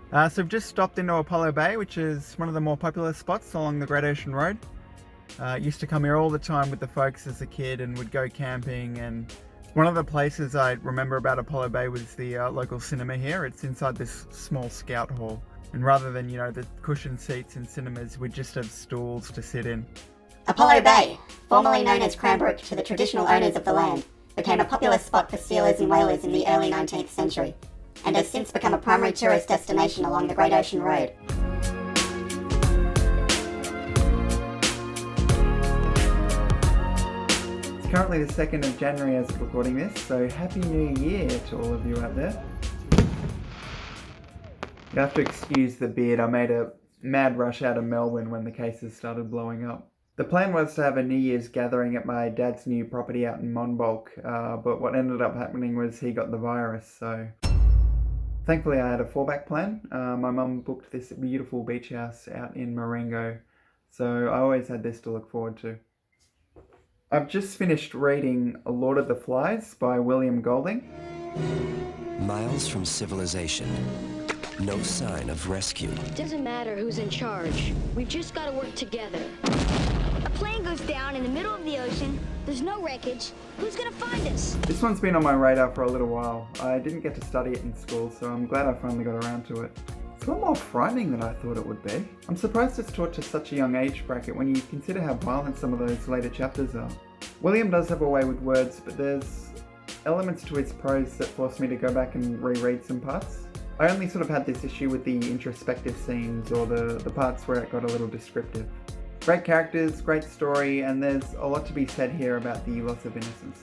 So we've just stopped into Apollo Bay, which is one of the more popular spots along the Great Ocean Road. Used to come here all the time with the folks as a kid and would go camping, and one of the places I remember about Apollo Bay was the local cinema here. It's inside this small scout hall, and rather than, the cushioned seats in cinemas, we just have stools to sit in. Apollo Bay, formerly known as Cranbrook to the traditional owners of the land, became a popular spot for sealers and whalers in the early 19th century, and has since become a primary tourist destination along the Great Ocean Road. It's currently the 2nd of January as of recording this, so Happy New Year to all of you out there. You have to excuse the beard, I made a mad rush out of Melbourne when the cases started blowing up. The plan was to have a New Year's gathering at my dad's new property out in Monbulk, but what ended up happening was he got the virus, so thankfully I had a fallback plan. My mum booked this beautiful beach house out in Marengo, so I always had this to look forward to. I've just finished reading Lord of the Flies by William Golding. Miles from civilization. No sign of rescue. Doesn't matter who's in charge. We've just got to work together. A plane goes down in the middle of the ocean. There's no wreckage. Who's gonna find us? This one's been on my radar for a little while. I didn't get to study it in school, so I'm glad I finally got around to it. It's a lot more frightening than I thought it would be. I'm surprised it's taught to such a young age bracket when you consider how violent some of those later chapters are. William does have a way with words, but there's elements to his prose that force me to go back and reread some parts. I only sort of had this issue with the introspective scenes or the parts where it got a little descriptive. Great characters, great story, and there's a lot to be said here about the loss of innocence.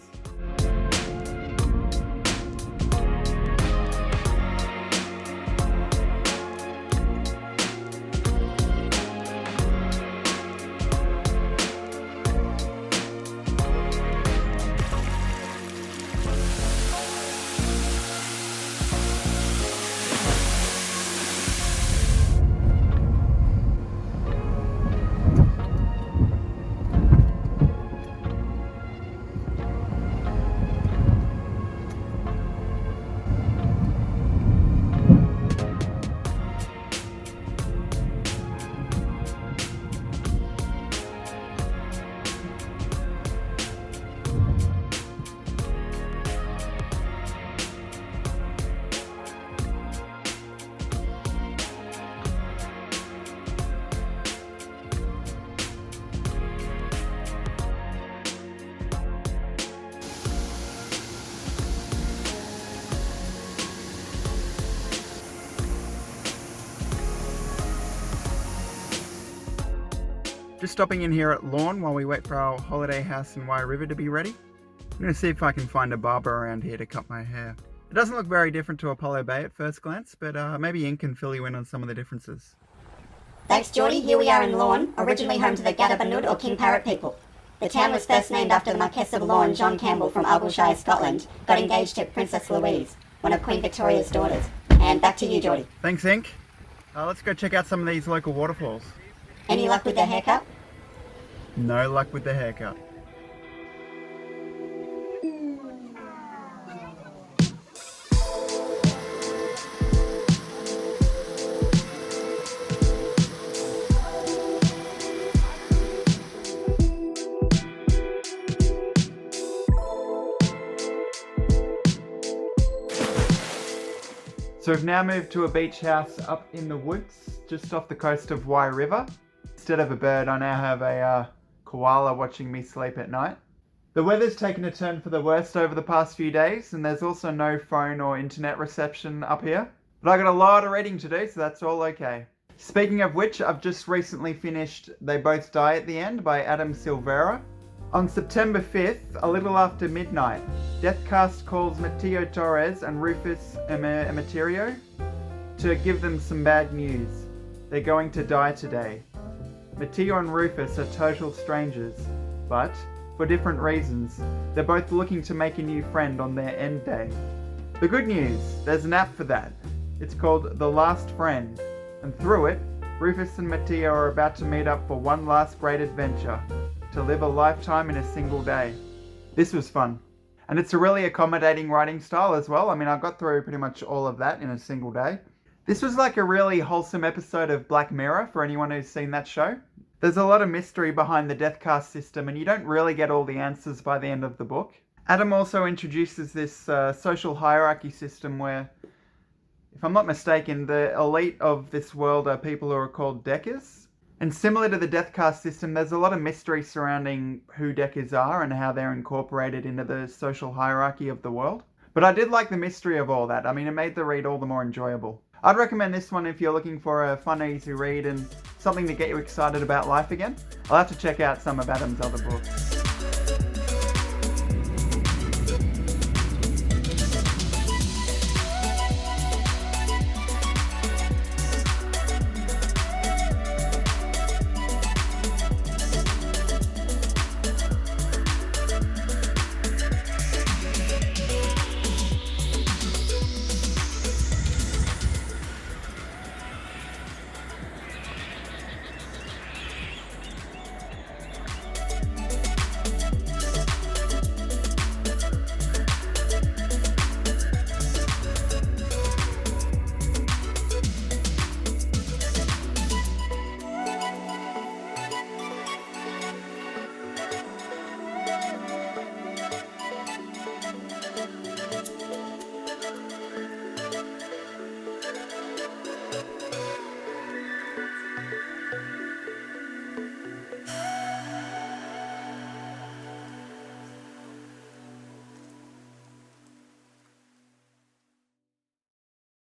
Just stopping in here at Lorne while we wait for our holiday house in Wye River to be ready. I'm going to see if I can find a barber around here to cut my hair. It doesn't look very different to Apollo Bay at first glance, but maybe Ink can fill you in on some of the differences. Thanks, Jordy. Here we are in Lorne, originally home to the Gadabanud or King Parrot people. The town was first named after the Marquess of Lorne, John Campbell from Argyllshire, Scotland, got engaged to Princess Louise, one of Queen Victoria's daughters. And back to you, Jordy. Thanks, Ink. Let's go check out some of these local waterfalls. Any luck with the haircut? No luck with the haircut. So we've now moved to a beach house up in the woods, just off the coast of Wye River. Instead of a bird, I now have a koala watching me sleep at night. The weather's taken a turn for the worst over the past few days, and there's also no phone or internet reception up here. But I got a lot of reading to do, so that's all okay. Speaking of which, I've just recently finished They Both Die at the End by Adam Silvera. On September 5th, a little after midnight, Deathcast calls Matteo Torres and Rufus Emeterio to give them some bad news. They're going to die today. Matteo and Rufus are total strangers, but, for different reasons, they're both looking to make a new friend on their end day. The good news, there's an app for that. It's called The Last Friend, and through it, Rufus and Matteo are about to meet up for one last great adventure, to live a lifetime in a single day. This was fun. And it's a really accommodating writing style as well. I mean, I got through pretty much all of that in a single day. This was like a really wholesome episode of Black Mirror for anyone who's seen that show. There's a lot of mystery behind the death caste system, and you don't really get all the answers by the end of the book. Adam also introduces this social hierarchy system where, if I'm not mistaken, the elite of this world are people who are called Deckers. And similar to the death caste system, there's a lot of mystery surrounding who Deckers are and how they're incorporated into the social hierarchy of the world. But I did like the mystery of all that. I mean, it made the read all the more enjoyable. I'd recommend this one if you're looking for a fun, easy read and something to get you excited about life again. I'll have to check out some of Adam's other books.